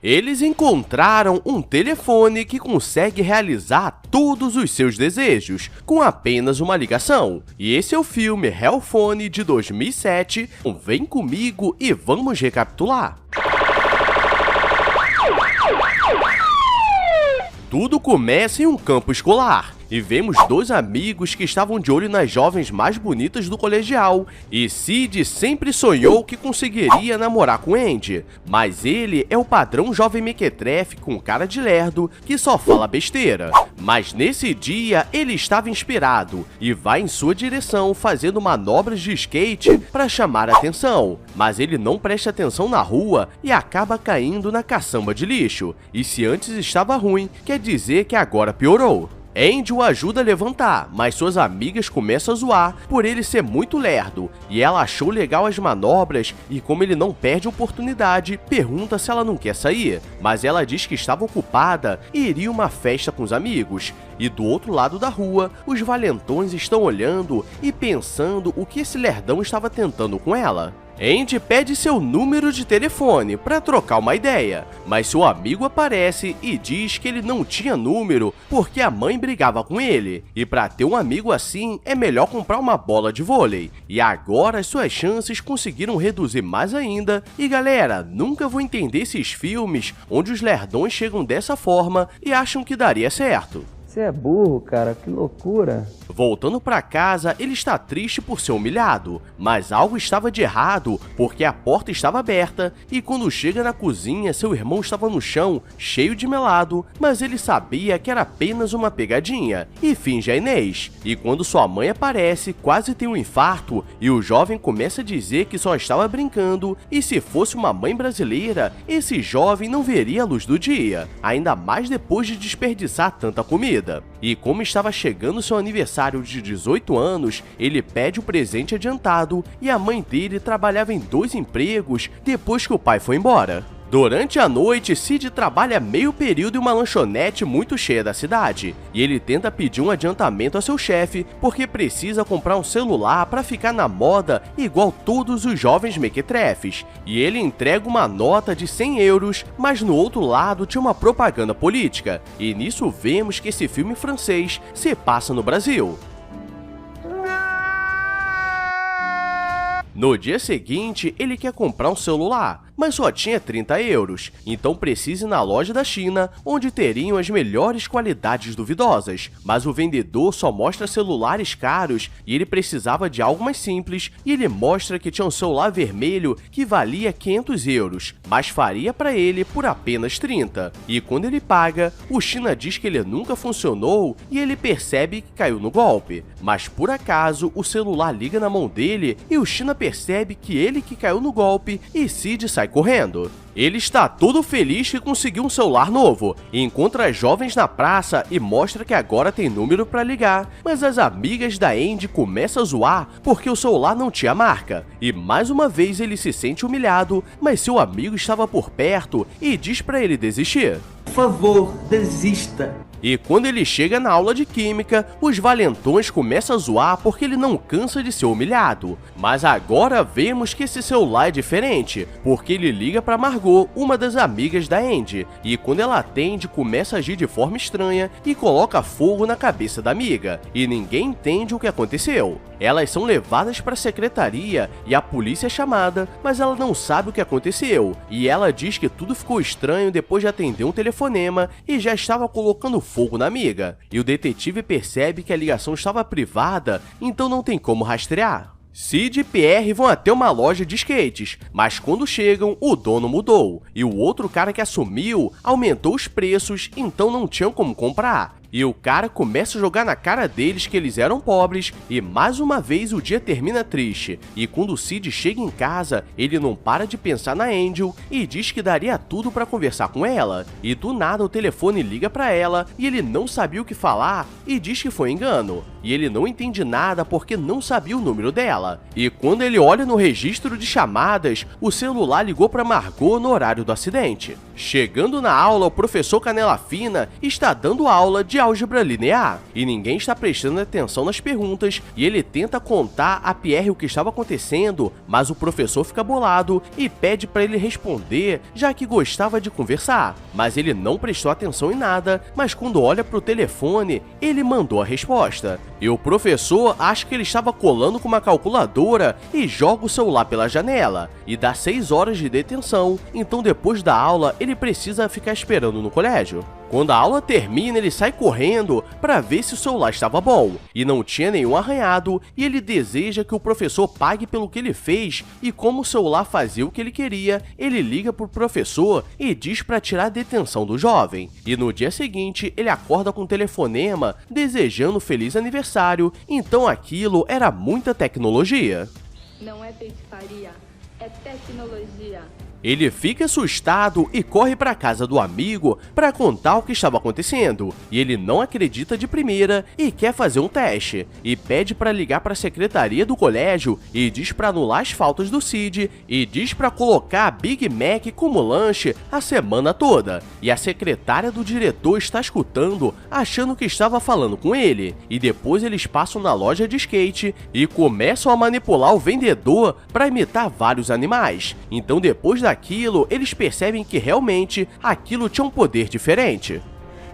Eles encontraram um telefone que consegue realizar todos os seus desejos, com apenas uma ligação. E esse é o filme Hellphone de 2007. Vem comigo e vamos recapitular. Tudo começa em um campo escolar. E vemos dois amigos que estavam de olho nas jovens mais bonitas do colegial. E Sid sempre sonhou que conseguiria namorar com Andy, mas ele é o padrão jovem mequetrefe com cara de lerdo que só fala besteira. Mas nesse dia ele estava inspirado e vai em sua direção fazendo manobras de skate para chamar a atenção. Mas ele não presta atenção na rua e acaba caindo na caçamba de lixo. E se antes estava ruim, quer dizer que agora piorou. Andy o ajuda a levantar, mas suas amigas começam a zoar por ele ser muito lerdo, e ela achou legal as manobras e, como ele não perde a oportunidade, pergunta se ela não quer sair, mas ela diz que estava ocupada e iria a uma festa com os amigos. E do outro lado da rua, os valentões estão olhando e pensando o que esse lerdão estava tentando com ela. Andy pede seu número de telefone para trocar uma ideia, mas seu amigo aparece e diz que ele não tinha número porque a mãe brigava com ele, e para ter um amigo assim é melhor comprar uma bola de vôlei. E agora as suas chances conseguiram reduzir mais ainda, e galera, nunca vou entender esses filmes onde os lerdões chegam dessa forma e acham que daria certo. Você é burro, cara, que loucura. Voltando para casa, ele está triste por ser humilhado, mas algo estava de errado, porque a porta estava aberta e quando chega na cozinha, seu irmão estava no chão, cheio de melado, mas ele sabia que era apenas uma pegadinha e finge a Inês. E quando sua mãe aparece, quase tem um infarto e o jovem começa a dizer que só estava brincando e se fosse uma mãe brasileira, esse jovem não veria a luz do dia, ainda mais depois de desperdiçar tanta comida. E como estava chegando seu aniversário de 18 anos, ele pede o presente adiantado e a mãe dele trabalhava em 2 empregos depois que o pai foi embora. Durante a noite, Sid trabalha meio período em uma lanchonete muito cheia da cidade, e ele tenta pedir um adiantamento a seu chefe porque precisa comprar um celular para ficar na moda igual todos os jovens mequetrefes, e ele entrega uma nota de 100 euros, mas no outro lado tinha uma propaganda política, e nisso vemos que esse filme francês se passa no Brasil. No dia seguinte, ele quer comprar um celular, mas só tinha 30 euros, então precisa ir na loja da China, onde teriam as melhores qualidades duvidosas, mas o vendedor só mostra celulares caros e ele precisava de algo mais simples, e ele mostra que tinha um celular vermelho que valia 500 euros, mas faria para ele por apenas 30, e quando ele paga, o China diz que ele nunca funcionou e ele percebe que caiu no golpe, mas por acaso o celular liga na mão dele e o China percebe que ele que caiu no golpe e Sid sai correndo. Ele está todo feliz que conseguiu um celular novo, e encontra as jovens na praça e mostra que agora tem número para ligar, mas as amigas da Andy começam a zoar porque o celular não tinha marca, e mais uma vez ele se sente humilhado, mas seu amigo estava por perto e diz para ele desistir. Por favor, desista. E quando ele chega na aula de química, os valentões começam a zoar porque ele não cansa de ser humilhado. Mas agora vemos que esse celular é diferente, porque ele liga para Margot, uma das amigas da Andy, e quando ela atende, começa a agir de forma estranha e coloca fogo na cabeça da amiga, e ninguém entende o que aconteceu. Elas são levadas para a secretaria e a polícia é chamada, mas ela não sabe o que aconteceu, e ela diz que tudo ficou estranho depois de atender um telefonema e já estava colocando fogo na amiga, e o detetive percebe que a ligação estava privada, então não tem como rastrear. Sid e Pierre vão até uma loja de skates, mas quando chegam, o dono mudou, e o outro cara que assumiu aumentou os preços, então não tinham como comprar. E o cara começa a jogar na cara deles que eles eram pobres, e mais uma vez o dia termina triste. E quando o Sid chega em casa, ele não para de pensar na Angel e diz que daria tudo pra conversar com ela. E do nada o telefone liga pra ela e ele não sabia o que falar e diz que foi engano. E ele não entende nada porque não sabia o número dela. E quando ele olha no registro de chamadas, o celular ligou pra Margot no horário do acidente. Chegando na aula, o professor Canela Fina está dando aula de álgebra linear, e ninguém está prestando atenção nas perguntas, e ele tenta contar a Pierre o que estava acontecendo, mas o professor fica bolado e pede para ele responder, já que gostava de conversar. Mas ele não prestou atenção em nada, mas quando olha para o telefone, ele mandou a resposta. E o professor acha que ele estava colando com uma calculadora e joga o celular pela janela, e dá 6 horas de detenção, então depois da aula ele precisa ficar esperando no colégio. Quando a aula termina, ele sai correndo para ver se o celular estava bom, e não tinha nenhum arranhado, e ele deseja que o professor pague pelo que ele fez, e como o celular fazia o que ele queria, ele liga pro professor e diz para tirar a detenção do jovem. E no dia seguinte, ele acorda com um telefonema desejando feliz aniversário, então aquilo era muita tecnologia. Não é feitiçaria, é tecnologia. Ele fica assustado e corre para a casa do amigo para contar o que estava acontecendo, e ele não acredita de primeira e quer fazer um teste, e pede para ligar para a secretaria do colégio e diz para anular as faltas do Cid e diz para colocar a Big Mac como lanche a semana toda, e a secretária do diretor está escutando, achando que estava falando com ele, e depois eles passam na loja de skate e começam a manipular o vendedor para imitar vários animais. Então depois daquilo, eles percebem que realmente aquilo tinha um poder diferente.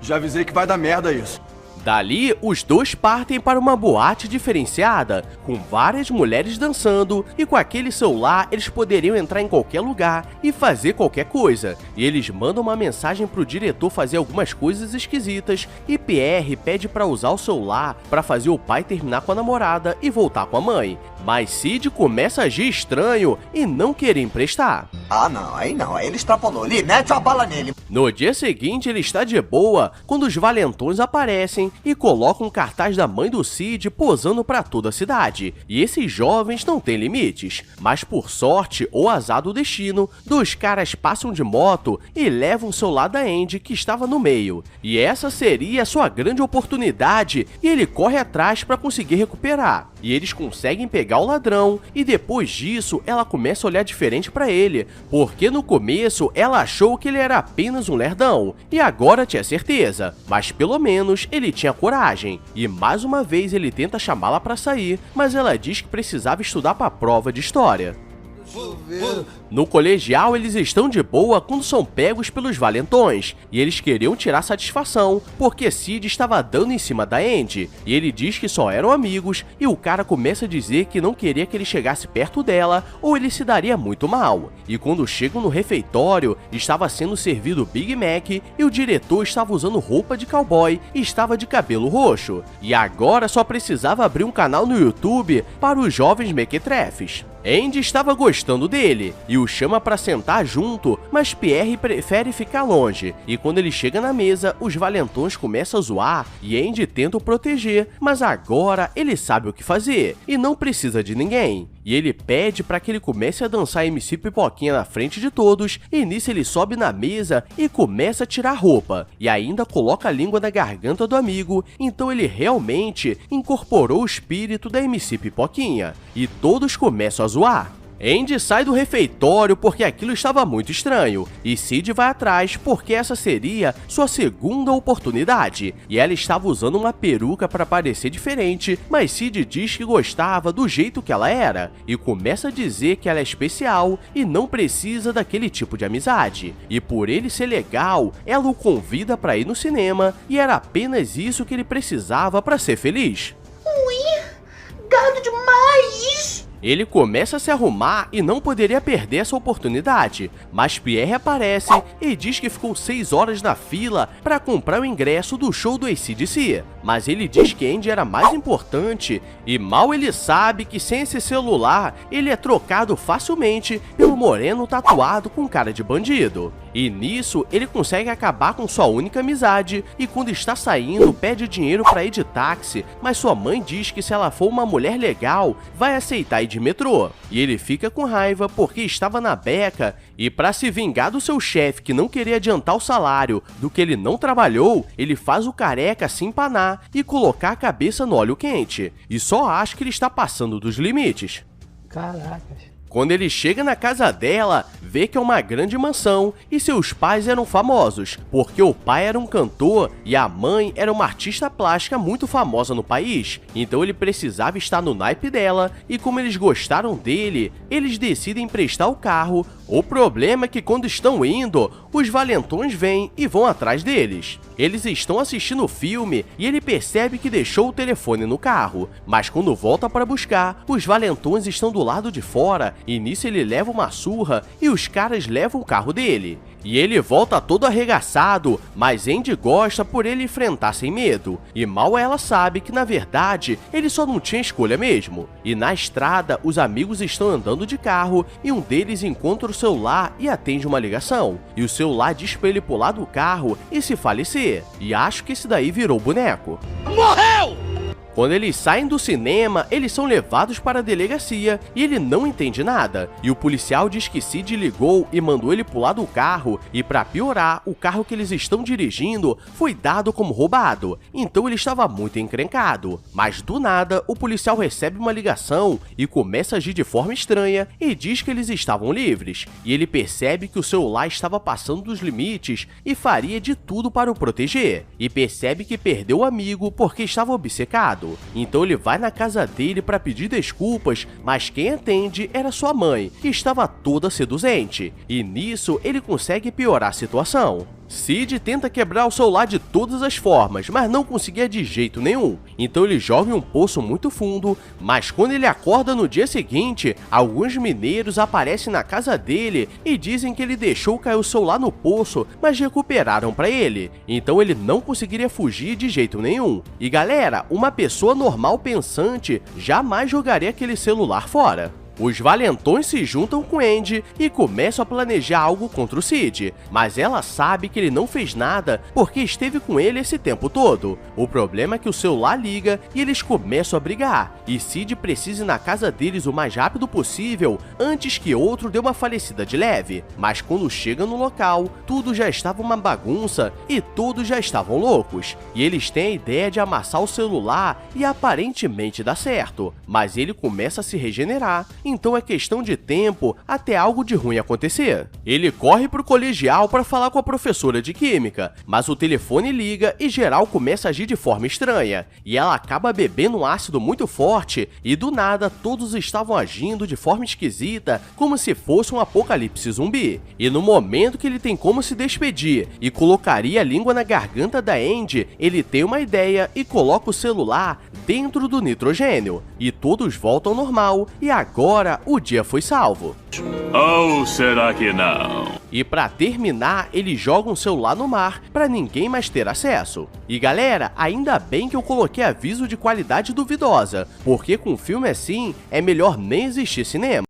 Já avisei que vai dar merda isso. Dali, os dois partem para uma boate diferenciada, com várias mulheres dançando, e com aquele celular eles poderiam entrar em qualquer lugar e fazer qualquer coisa. E eles mandam uma mensagem pro diretor fazer algumas coisas esquisitas, e Pierre pede para usar o celular para fazer o pai terminar com a namorada e voltar com a mãe. Mas Cid começa a agir estranho e não querer emprestar. Ah não, aí ele extrapolou, ali, mete a bala nele. No dia seguinte ele está de boa quando os valentões aparecem e colocam um cartaz da mãe do Cid posando para toda a cidade. E esses jovens não têm limites, mas por sorte ou azar do destino, dois caras passam de moto e levam o celular da Andy que estava no meio. E essa seria a sua grande oportunidade e ele corre atrás para conseguir recuperar. E eles conseguem pegar o ladrão e depois disso ela começa a olhar diferente para ele, porque no começo ela achou que ele era apenas um lerdão e agora tinha certeza, mas pelo menos ele tinha coragem. E mais uma vez ele tenta chamá-la para sair, mas ela diz que precisava estudar para a prova de história. No colegial, eles estão de boa quando são pegos pelos valentões, e eles queriam tirar satisfação, porque Cid estava dando em cima da Andy, e ele diz que só eram amigos, e o cara começa a dizer que não queria que ele chegasse perto dela, ou ele se daria muito mal. E quando chegam no refeitório, estava sendo servido Big Mac, e o diretor estava usando roupa de cowboy e estava de cabelo roxo, e agora só precisava abrir um canal no YouTube para os jovens mequetrefes. Andy estava gostando dele e o chama para sentar junto, mas Pierre prefere ficar longe. E quando ele chega na mesa, os valentões começam a zoar e Andy tenta o proteger, mas agora ele sabe o que fazer e não precisa de ninguém. E ele pede para que ele comece a dançar MC Pipoquinha na frente de todos, e nisso ele sobe na mesa e começa a tirar roupa, e ainda coloca a língua na garganta do amigo, então ele realmente incorporou o espírito da MC Pipoquinha, e todos começam a zoar. Andy sai do refeitório porque aquilo estava muito estranho, e Cid vai atrás porque essa seria sua segunda oportunidade, e ela estava usando uma peruca para parecer diferente, mas Cid diz que gostava do jeito que ela era, e começa a dizer que ela é especial e não precisa daquele tipo de amizade, e por ele ser legal, ela o convida para ir no cinema, e era apenas isso que ele precisava para ser feliz. Ui, gado demais! Ele começa a se arrumar e não poderia perder essa oportunidade, mas Pierre aparece e diz que ficou 6 horas na fila para comprar o ingresso do show do AC/DC, mas ele diz que Andy era mais importante e mal ele sabe que sem esse celular ele é trocado facilmente pelo moreno tatuado com cara de bandido. E nisso ele consegue acabar com sua única amizade e quando está saindo pede dinheiro para ir de táxi, mas sua mãe diz que se ela for uma mulher legal vai aceitar ir de metrô. E ele fica com raiva porque estava na beca e para se vingar do seu chefe que não queria adiantar o salário do que ele não trabalhou, ele faz o careca se empanar e colocar a cabeça no óleo quente. E só acha que ele está passando dos limites. Caracas. Quando ele chega na casa dela, vê que é uma grande mansão e seus pais eram famosos, porque o pai era um cantor e a mãe era uma artista plástica muito famosa no país. Então ele precisava estar no naipe dela e como eles gostaram dele, eles decidem emprestar o carro. O problema é que quando estão indo, os valentões vêm e vão atrás deles. Eles estão assistindo o filme e ele percebe que deixou o telefone no carro, mas quando volta para buscar, os valentões estão do lado de fora e nisso ele leva uma surra e os caras levam o carro dele. E ele volta todo arregaçado, mas Andy gosta por ele enfrentar sem medo. E mal ela sabe que na verdade ele só não tinha escolha mesmo. E na estrada os amigos estão andando de carro e um deles encontra o celular e atende uma ligação. E o celular diz pra ele pular do carro e se falecer. E acho que esse daí virou boneco. Morreu! Quando eles saem do cinema, eles são levados para a delegacia e ele não entende nada. E o policial diz que Sid ligou e mandou ele pular do carro e para piorar, o carro que eles estão dirigindo foi dado como roubado. Então ele estava muito encrencado. Mas do nada, o policial recebe uma ligação e começa a agir de forma estranha e diz que eles estavam livres. E ele percebe que o celular estava passando dos limites e faria de tudo para o proteger. E percebe que perdeu o amigo porque estava obcecado. Então ele vai na casa dele para pedir desculpas, mas quem atende era sua mãe, que estava toda seduzente. E nisso ele consegue piorar a situação. Sid tenta quebrar o celular de todas as formas, mas não conseguia de jeito nenhum. Então ele joga em um poço muito fundo, mas quando ele acorda no dia seguinte, alguns mineiros aparecem na casa dele e dizem que ele deixou cair o celular no poço, mas recuperaram para ele. Então ele não conseguiria fugir de jeito nenhum. E galera, uma pessoa normal pensante jamais jogaria aquele celular fora. Os valentões se juntam com Andy e começam a planejar algo contra o Sid, mas ela sabe que ele não fez nada porque esteve com ele esse tempo todo. O problema é que o celular liga e eles começam a brigar, e Sid precisa ir na casa deles o mais rápido possível antes que outro dê uma falecida de leve. Mas quando chega no local, tudo já estava uma bagunça e todos já estavam loucos. E eles têm a ideia de amassar o celular e aparentemente dá certo, mas ele começa a se regenerar. Então é questão de tempo até algo de ruim acontecer. Ele corre pro colegial para falar com a professora de química, mas o telefone liga e geral começa a agir de forma estranha, e ela acaba bebendo um ácido muito forte e do nada todos estavam agindo de forma esquisita, como se fosse um apocalipse zumbi. E no momento que ele tem como se despedir e colocaria a língua na garganta da Andy, ele tem uma ideia e coloca o celular dentro do nitrogênio, e todos voltam ao normal, e agora o dia foi salvo. Ou será que não? E pra terminar, ele joga um celular no mar pra ninguém mais ter acesso. E galera, ainda bem que eu coloquei aviso de qualidade duvidosa, porque com um filme assim, é melhor nem existir cinema.